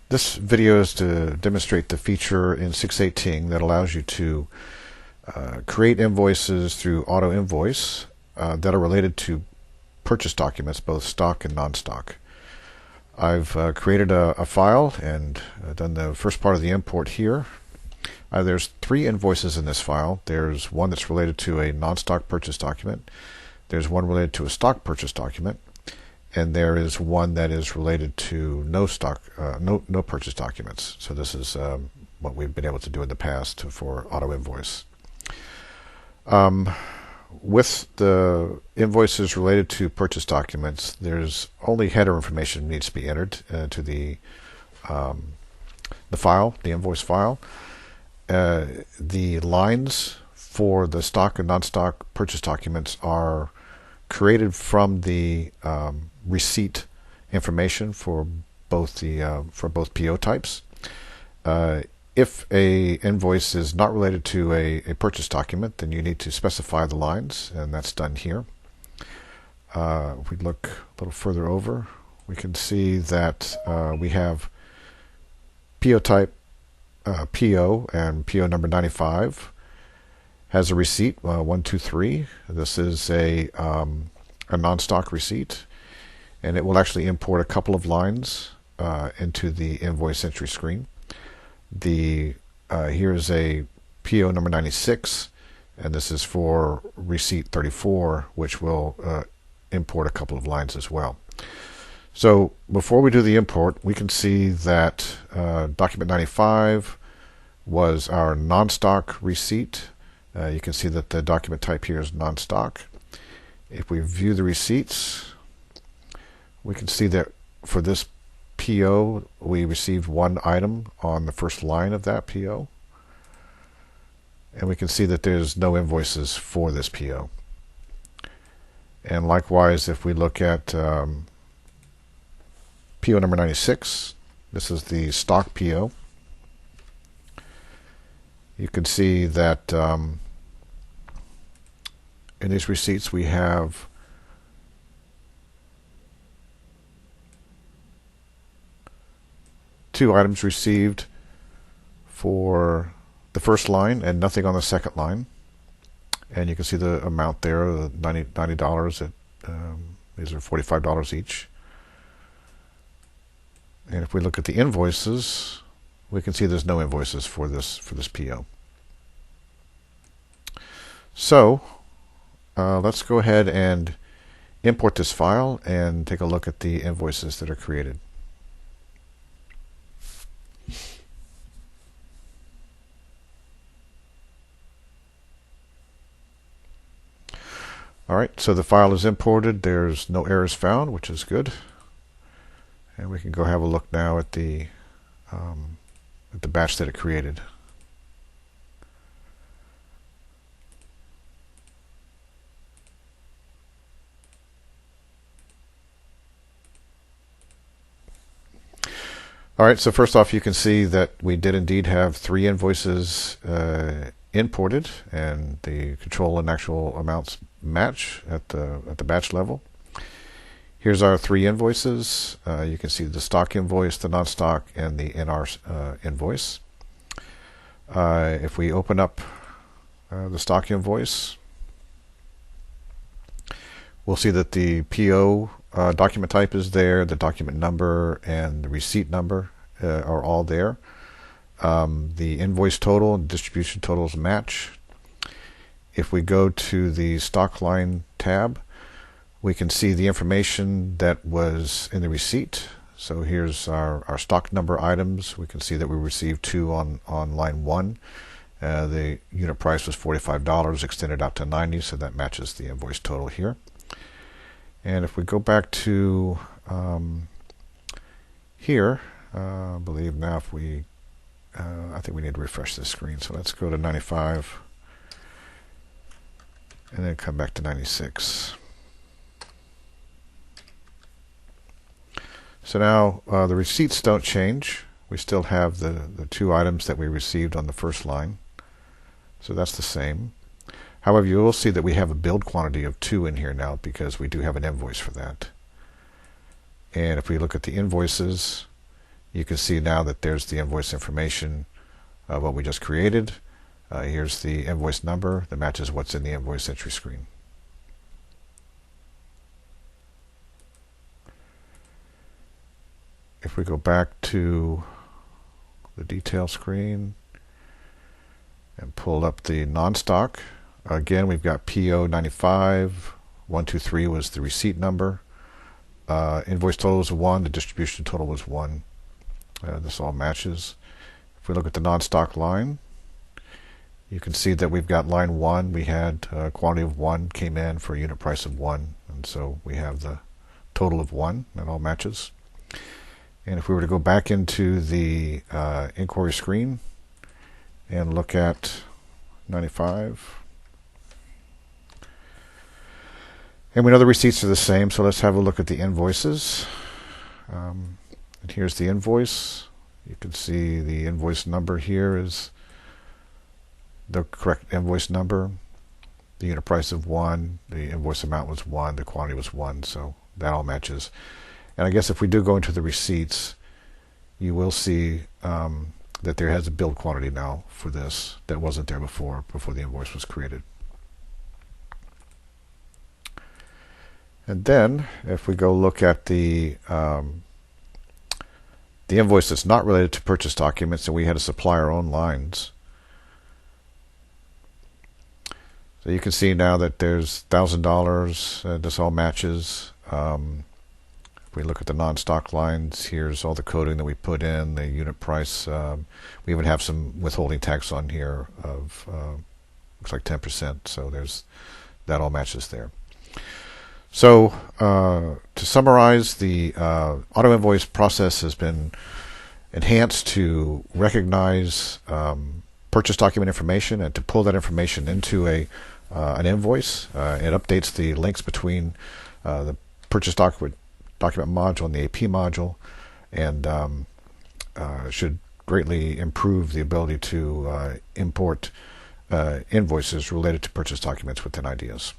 This video is to demonstrate the feature in 618 that allows you to create invoices through Auto Invoice that are related to purchase documents, both stock and non-stock. I've created a file and done the first part of the import here. There's 3 invoices in this file. There's one that's related to a non-stock purchase document. There's one related to a stock purchase document. And there is one that is related to no purchase documents. So this is what we've been able to do in the past for Auto Invoice. With the invoices related to purchase documents, there's only header information needs to be entered to the file, the invoice file. The lines for the stock and non-stock purchase documents are created from the receipt information for both PO types. If a invoice is not related to a purchase document, then you need to specify the lines, and that's done here. If we look a little further over, we can see that we have PO type PO, and PO number 95 has a receipt 123. This is a non-stock receipt, and it will actually import a couple of lines into the invoice entry screen. Here's a PO number 96, and this is for receipt 34, which will import a couple of lines as well. So before we do the import, we can see that document 95 was our non-stock receipt. You can see that the document type here is non-stock. If we view the receipts, we can see that for this PO, we received one item on the first line of that PO. And we can see that there's no invoices for this PO. And likewise, if we look at PO number 96, this is the stock PO. You can see that in these receipts we have two items received for the first line and nothing on the second line. And you can see the amount there, the $90. These are $45 each. And if we look at the invoices, we can see there's no invoices for this PO. So let's go ahead and import this file and take a look at the invoices that are created. Alright, so the file is imported. There's no errors found, which is good. And we can go have a look now at the batch that it created. Alright, so first off, you can see that we did indeed have 3 invoices imported, and the control and actual amounts match at the batch level. Here's our 3 invoices. You can see the stock invoice, the non-stock, and the NR invoice. If we open up the stock invoice, we'll see that the PO document type is there, the document number and the receipt number are all there. The invoice total and distribution totals match. If we go to the stock line tab, we can see the information that was in the receipt. So here's our stock number items. We can see that we received 2 on line 1. The unit price was $45, extended out to $90, so that matches the invoice total here. And if we go back to here, I believe now if we, I think we need to refresh this screen. So let's go to 95 and then come back to 96. So now the receipts don't change. We still have the 2 items that we received on the first line. So that's the same. However, you will see that we have a billed quantity of 2 in here now because we do have an invoice for that. And if we look at the invoices, You can see now that there's the invoice information of what we just created. Here's the invoice number that matches what's in the invoice entry screen. If we go back to the detail screen and pull up the non-stock, again we've got PO 95 123 was the receipt number. Invoice total was 1. The distribution total was 1. This all matches. If we look at the non-stock line, you can see that we've got line 1. We had a quantity of 1 came in for a unit price of 1, and so we have the total of 1. That all matches. And if we were to go back into the inquiry screen and look at 95, and we know the receipts are the same, so let's have a look at the invoices. And here's the invoice. You can see the invoice number here is the correct invoice number. The unit price of 1, the invoice amount was 1, the quantity was 1, so that all matches. And I guess if we do go into the receipts, you will see that there has a billed quantity now for this that wasn't there before the invoice was created. And then if we go look at the invoice that's not related to purchase documents, and we had to supply our own lines. So you can see now that there's $1,000. This all matches. If we look at the non-stock lines, here's all the coding that we put in, the unit price. We even have some withholding tax on here of looks like 10%. So that all matches there. So to summarize, the auto invoice process has been enhanced to recognize purchase document information and to pull that information into an invoice. It updates the links between the purchase document module and the AP module, and should greatly improve the ability to import invoices related to purchase documents within IDEAS.